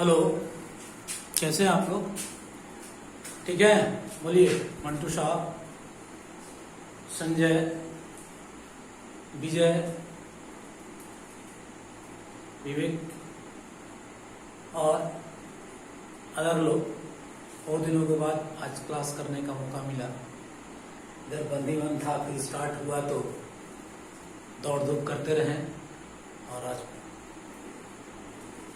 Hello, कैसे हैं आप लोग? ठीक है, बोलिए। मंटू शाह, संजय, विजय, विवेक और अदर लोग। बहुत दिनों के बाद आज क्लास करने का मौका मिला। इधर बंदीवन था, फिर स्टार्ट हुआ तो दौड़ धूप करते रहे और आज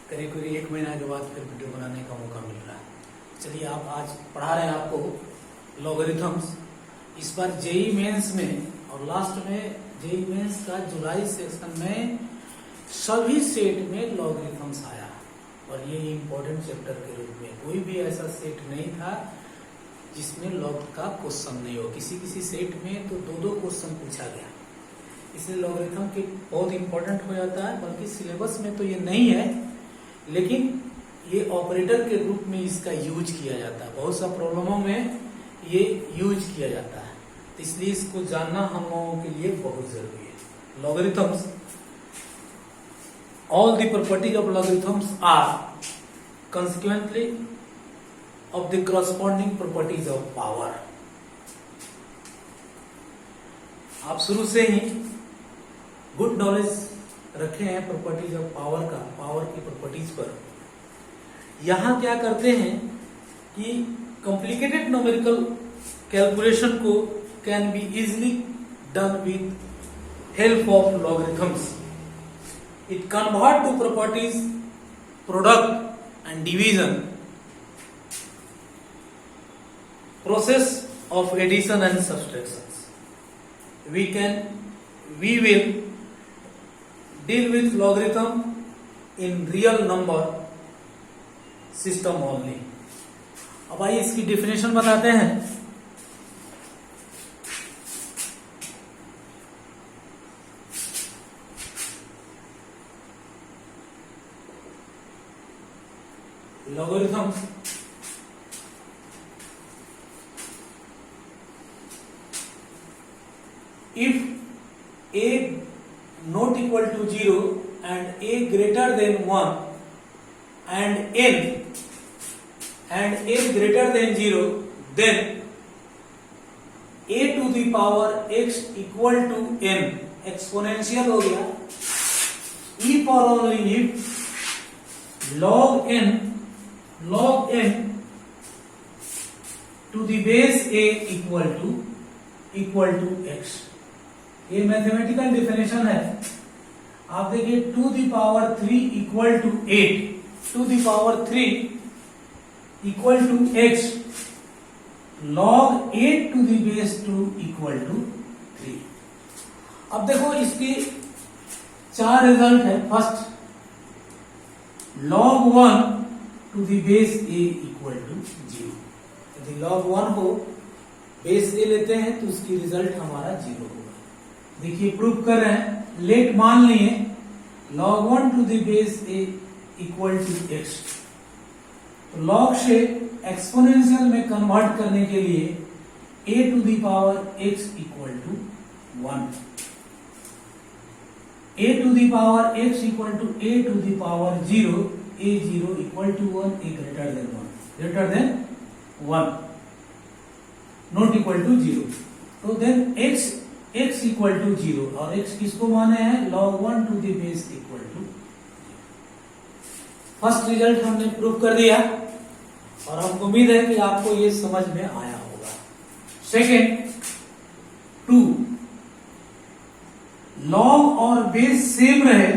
करीब करीब 1 महीना के बाद फिर वीडियो बनाने का मौका मिल रहा है। चलिए, आप आज पढ़ा रहे हैं आपको लॉगरिथम्स। इस बार जेई मेंस में और लास्ट में जेई मेंस का जुलाई सेक्शन में सभी सेट में लॉगरिथम्स आया और ये इम्पोर्टेंट चैप्टर के रूप में कोई भी ऐसा सेट नहीं था जिसमें लॉग का क्वेश्चन नहीं हो। किसी किसी सेट में तो दो क्वेश्चन पूछा गया, इसलिए लॉगरिथम के बहुत इंपॉर्टेंट हो जाता है। बल्कि सिलेबस में तो ये नहीं है, लेकिन ये ऑपरेटर के रूप में इसका यूज किया जाता है। बहुत सा प्रॉब्लमों में ये यूज किया जाता है, तो इसलिए इसको जानना हम लोगों के लिए बहुत जरूरी है। Logarithms, all the properties of logarithms are consequently of the corresponding properties of power। आप शुरू से ही गुड नॉलेज रखे हैं प्रॉपर्टीज ऑफ पावर का, पावर की प्रॉपर्टीज पर। यहां क्या करते हैं कि कॉम्प्लिकेटेड न्यूमेरिकल कैलकुलेशन को can be easily done with help of logarithms. It convert to properties, product and division, process of addition and subtractions. We will deal with logarithm in real number system only. अब आइए इसकी definition बताते हैं। Logarithms if a not equal to 0 and a greater than 1 and a greater than 0, then a to the power x equal to n exponential हो गया। if और only if log n to the base a equal to x। ये mathematical definition है। आप देखिए 2 the power 3 equal to 8, 2 the power 3 equal to x, log 8 to the base 2 equal to 3। अब देखो इसकी 4 रिजल्ट है। First, log 1 to the base a equal to 0। यदि log 1 हो, बेस a लेते हैं तो उसकी रिजल्ट हमारा 0 होगा। देखिए प्रूव कर रहे हैं। लेट मान लिए log 1 to the base a equal to x, तो log से एक्सपोनेंशियल में कन्वर्ट करने के लिए a to the power x equal to 1, a to the power x equal to a to the power 0, a 0 equal to 1, a greater than 1, greater than 1, not equal to 0। तो then x equal to 0 और x किसको माने हैं? log 1 to the base equal to 0। First result हमने prove कर दिया और हमको उम्मीद है कि आपको ये समझ में आया होगा। सेकेंड, 2, लॉग और बेस सेम रहे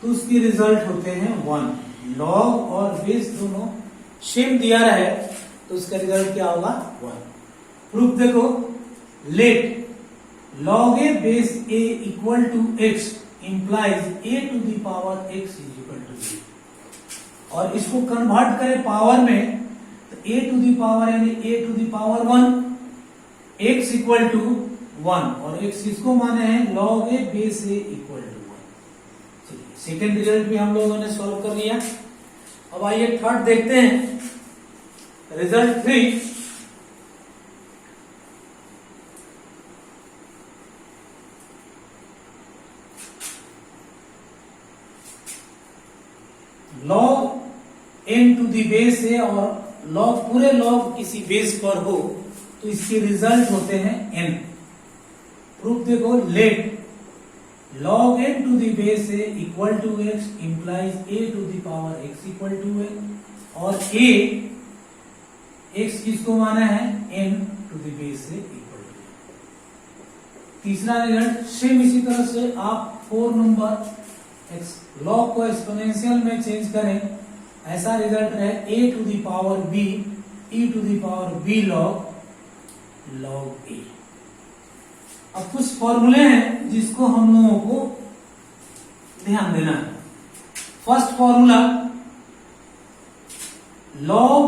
तो उसकी रिजल्ट होते हैं 1। लॉग और बेस दोनों सेम दिया रहे तो उसका रिजल्ट क्या होगा? 1। प्रूफ देखो, let log a base a equal to x implies a to the power x is equal to 0। और इसको कन्वर्ट करें पावर में तो a to the power यानी a to the power 1, x equal to 1 और x किसको माने हैं? log a base a equal to 1। चलिए, सेकेंड रिजल्ट भी हम लोगों ने सॉल्व कर लिया। अब आइए थर्ड देखते हैं। Result 3, log n to the base है और लॉग पूरे लॉग किसी बेस पर हो तो इसके रिजल्ट होते हैं n। प्रूफ देखो, let log n to the base है equal to x implies a to the power x equal to n, और a x किसको माना है, n टू दी बेस है इक्वल टू। तीसरा रिजल्ट सेम इसी तरह से आप 4 नंबर लॉग को एक्सपोनेंशियल में चेंज करें, ऐसा रिजल्ट है a to the power b e to the power b log a। अब कुछ फॉर्मूले हैं जिसको हम लोगों को ध्यान देना है। First formula log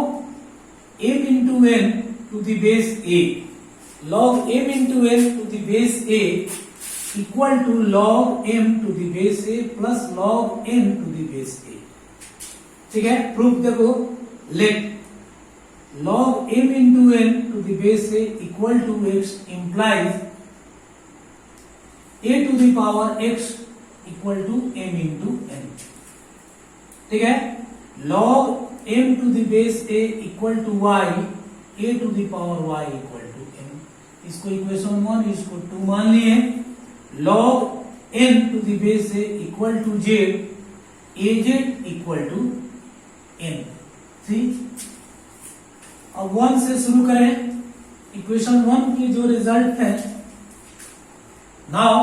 m into n to the base a, log m into n to the base a equal to log m to the base a plus log n to the base a। ठीक है, proof देखो, let log m into n to the base a equal to x implies a to the power x equal to m into n। ठीक है, log m to the base a equal to y, a to the power y equal to m। इसको equation 1, इसको 2 मान लिए। log n to the base a equal to z, az equal to n। ठीक, अब 1 से शुरू करें। Equation 1 की जो रिजल्ट है, now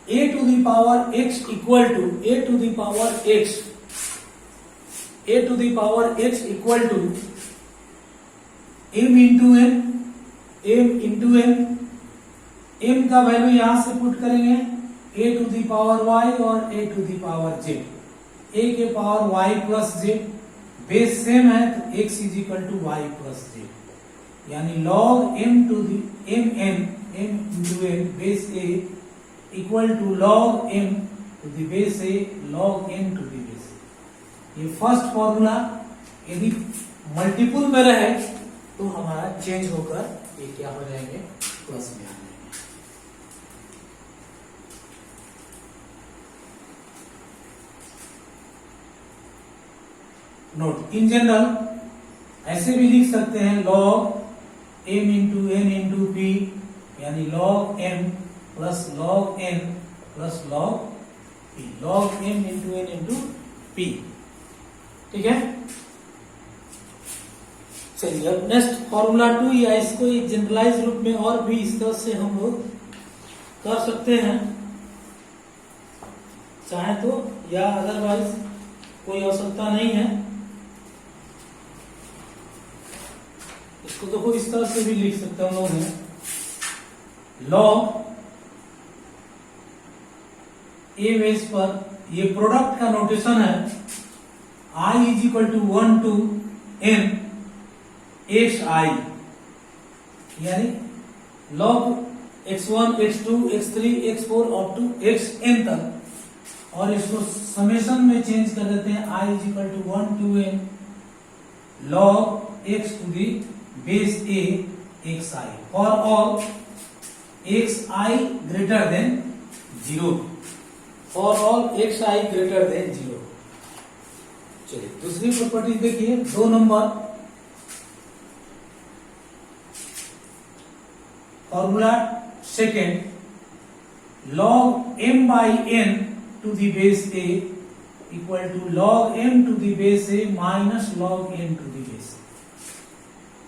a to the power x equal to a to the power x, a to the power x equal to m into n, m into n। m का value यहां से पुट करेंगे a to the power y और a to the power z, a के power y plus z, base same है तो x is equal to y plus z, यानी log m to the m n, m into n base a equal to log m to the base a log n to the base a। ये first formula यदि multiple में रहे तो हमारा change होकर ये क्या हो जाएंगे, प्लस में आ जाएंगे। नोट, इन जनरल ऐसे भी लिख सकते हैं log m into n into p, यानी log m plus log n plus log p, log m into n into p। ठीक है, चलिए अब नेक्स्ट फॉर्मूला 2, या इसको एक जनरलाइज रूप में और भी इस तरह से हम लोग कर सकते हैं चाहे तो, या अदरवाइज कोई आवश्यकता नहीं है। इसको देखो इस तरह से भी लिख सकते हैं हम लोग हैं, log a बेस पर, ये प्रोडक्ट का नोटेशन है, i is equal to 1 to n xi, यानी log x1 x2 x3 x4 up to xn तक, और इसको समेशन में चेंज कर देते हैं, i is equal to 1 to n log x to the base a xi for all xi greater than 0, for all xi greater than 0। चलिए दूसरी property देखिए, 2 number formula second, log m by n to the base a equal to log m to the base a minus log n to the base a।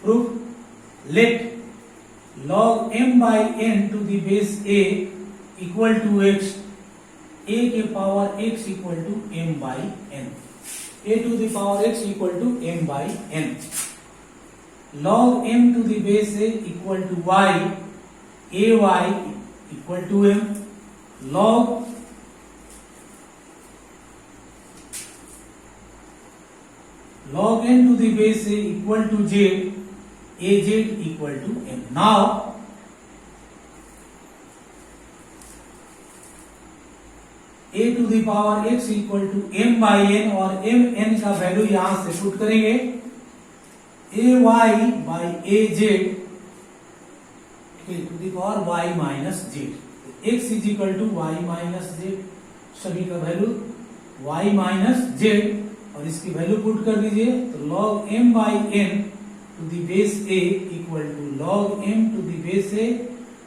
Proof, let log m by n to the base a equal to x, a के power x equal to m by n, a to the power x equal to m by n। log m to the base a equal to y, a y equal to m, log n to the base a equal to z, az equal to m। Now a to the power x equal to m by n, और m n का value यहां से put करेंगे, a y by a z to the power y minus z, x is equal to y minus z, सभी का value y minus Z, और इसकी value put कर दीजिए तो log m by n to the base a equal to log m to the base a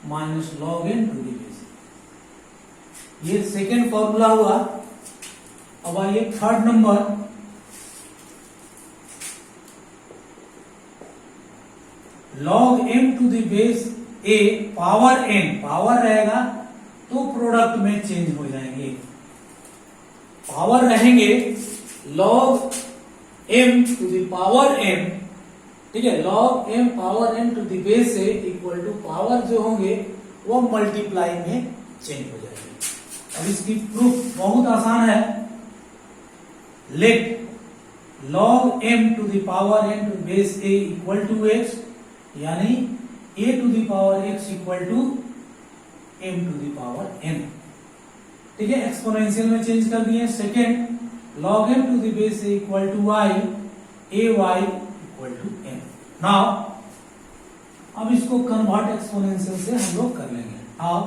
minus log n to the base a। ये second formula हुआ। अब आइए third number, log m to the base a power n, power रहेगा तो product में change हो जाएंगे। Power रहेंगे log m to the power n, ठीक है, log m power n to the base a equal to power जो होंगे वो मल्टीप्लाई में चेंज हो जाएंगे। अब इसकी प्रूफ बहुत आसान है। Let log m to the power n to base a equal to x, यानी a to the power x equal to m to the power n, ठीक है, एक्सपोनेंशियल में चेंज कर दिए। Second, log m to the base a equal to y, a y equal to m। Now अब इसको convert exponential से हम लोग कर लेंगे। अब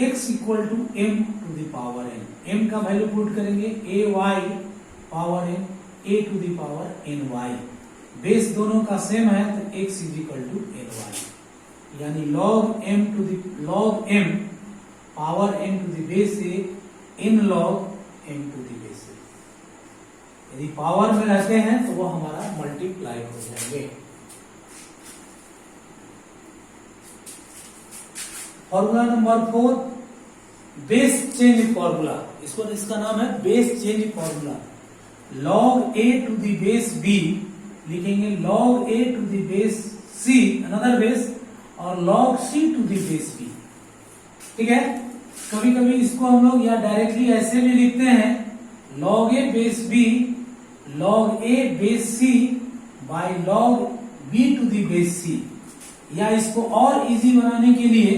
ax equal to m to the power n, m का वैल्यू पुट करेंगे, ay power n, a to the power ny, base दोनों का सेम है तो x is equal to ny, यानी log m power n to the base a n log m to the base a। यदि पावर में रहते हैं तो वो हमारा मल्टीप्लाई हो जाएंगे। Formula number 4, base change formula, इसका नाम है base change formula. log a to the base b लिखेंगे log a to the base c, another base, और log c to the base b, ठीक है। कभी कभी इसको हम लोग या डायरेक्टली ऐसे भी लिखते हैं log a base b log a base c by log b to the base c, या इसको और इजी बनाने के लिए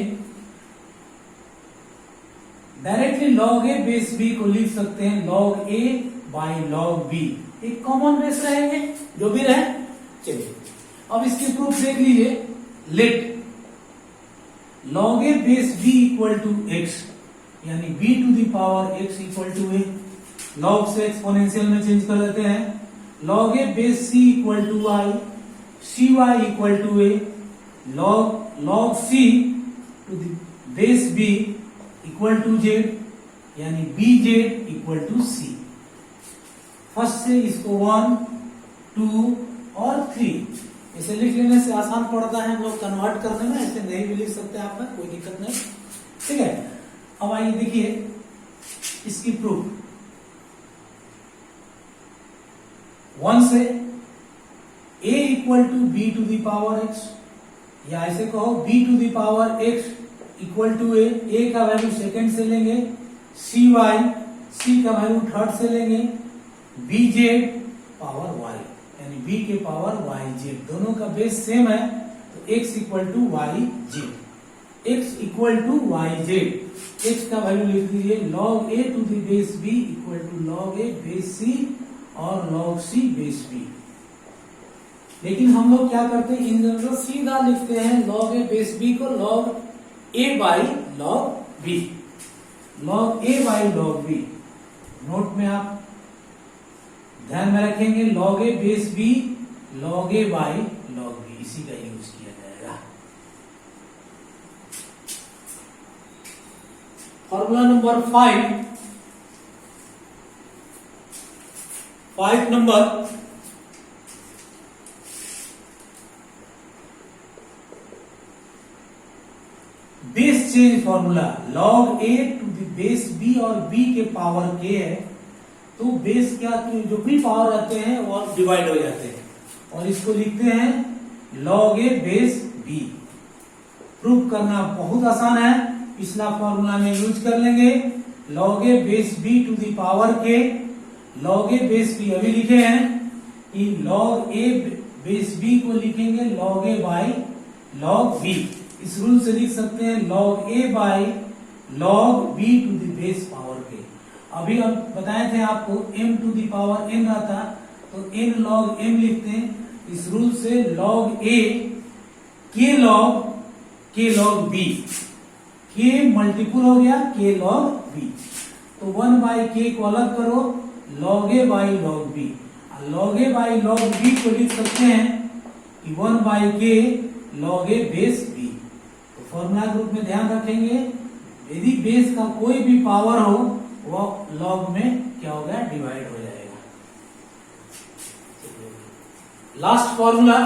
directly log a base b को लिख सकते हैं log a by log b, एक कॉमन बेस रहेंगे जो भी रहे। चलिए अब इसकी प्रूफ देख लीजिए। Let log a base b equal to x, यानी b to the power x equal to a, log से एक्सपोनेंशियल में चेंज कर देते हैं। log a base c equal to y, cy equal to a, log c to the base b equal to z, यानी bz equal to c। First से इसको 1, 2 और 3 इसे लिख लेने से आसान पड़ता है हम लोग कन्वर्ट करने में, ऐसे नहीं भी लिख सकते आप में, कोई दिक्कत नहीं, ठीक है। अब आइए देखिए इसकी प्रूफ। 1 से a equal to b to the power x, या ऐसे कहो b to the power x equal to a का वैल्यू सेकंड से लेंगे, c का वैल्यू थर्ड से लेंगे, bz पावर y, यानी b के पावर yz, दोनों का बेस सेम है तो x equal to yz, x equal to yz, x का वैल्यू लिख दीजिए log a to the base b equal to log a base c और log c बेस b। लेकिन हम लोग क्या करते हैं, इन जनरल सीधा लिखते हैं log a बेस b को log a by log b, log a by log b। Note में आप ध्यान में रखेंगे log a base b log a by log b, इसी का यूज किया जाएगा। Formula number 5 number, base change formula. log a to the base b और b के पावर k है तो बेस क्या, जो भी पावर आते हैं वो डिवाइड हो जाते हैं, और इसको लिखते हैं log a base b। Proof करना बहुत आसान है, पिछला फॉर्मूला में यूज कर लेंगे log a base b to the power k, log a base b अभी लिखे हैं कि log a बेस b को लिखेंगे log a by log b। इस रूल से लिख सकते हैं log a by log b to the base power k। अभी हम बताए थे आपको m to the power n आता तो n log m लिखते हैं। इस रूल से log a k log b के मल्टीपुल हो गया के लॉग बी, तो 1 बाई के को अलग करो, log a by log b. Log a by log b को लिख सकते हैं कि 1 बाई के लॉग ए बेस बी। तो फॉर्मूला ग्रुप में ध्यान रखेंगे, यदि बेस का कोई भी पावर हो वह लॉग में क्या हो गया, डिवाइड हो जाएगा। Last formula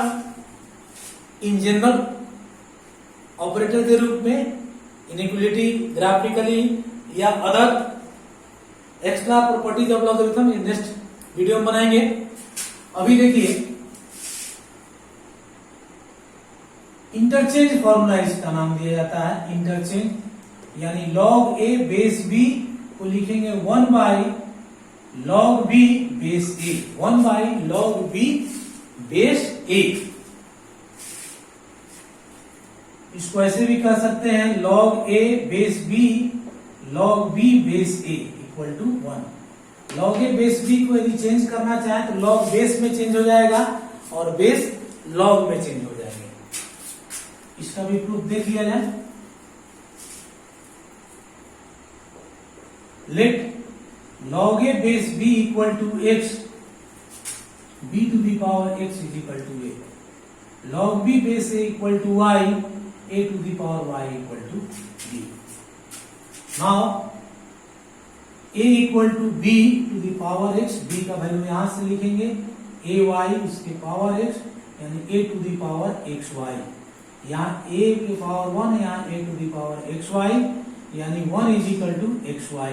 in general operator के रूप में इनइक्वालिटी ग्राफिकली या other extra properties of logarithm next video में बनाएंगे। अभी देखिए इंटरचेंज फॉर्मूला इसका नाम दिया जाता है, इंटरचेंज, यानी लॉग ए बेस बी को लिखेंगे 1 by log b base a, 1 by log b base a. इसको ऐसे भी कह सकते हैं log a base b log b base a equal to 1। Log a base b को यदि चेंज करना चाहे तो लॉग बेस में चेंज हो जाएगा और बेस लॉग में चेंज हो जाएंगे। इसका भी प्रूफ देख लिया जाए। Let log a base b equal to x, b to the power x is equal to a, log b base a equal to y, a to the power y equal to b. Now a equal to b to the power x, b का value यहां से लिखेंगे a y उसके power x, यानी a to the power x y। यहाँ a के power 1, यहाँ a to the power x y, यानी 1 is equal to x y,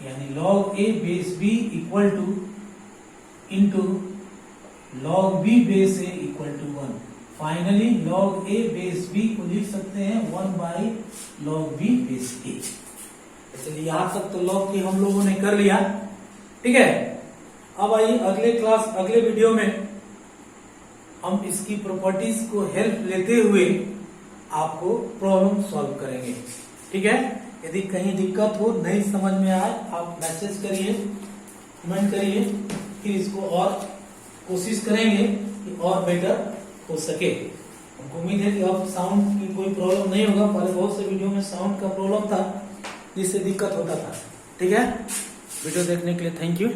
यानी log a base b equal to into log b base a equal to 1। Finally log a base b को लिख सकते हैं 1 by log b base a। चलिए यहां तक तो log की हम लोगों ने कर लिया, ठीक है। अब आइए अगले वीडियो में हम इसकी प्रॉपर्टीज को हेल्प लेते हुए आपको प्रॉब्लम सॉल्व करेंगे, ठीक है। यदि कहीं दिक्कत हो, नहीं समझ में आए, आप मैसेज करिए, कमेंट करिए, फिर इसको और कोशिश करेंगे कि और बेटर हो सके। हमको उम्मीद है कि अब साउंड की कोई प्रॉब्लम नहीं होगा। पहले बहुत से वीडियो में साउंड का प्रॉब्लम था जिससे दिक्कत होता था, ठीक है। वीडियो देखने के लिए थैंक यू।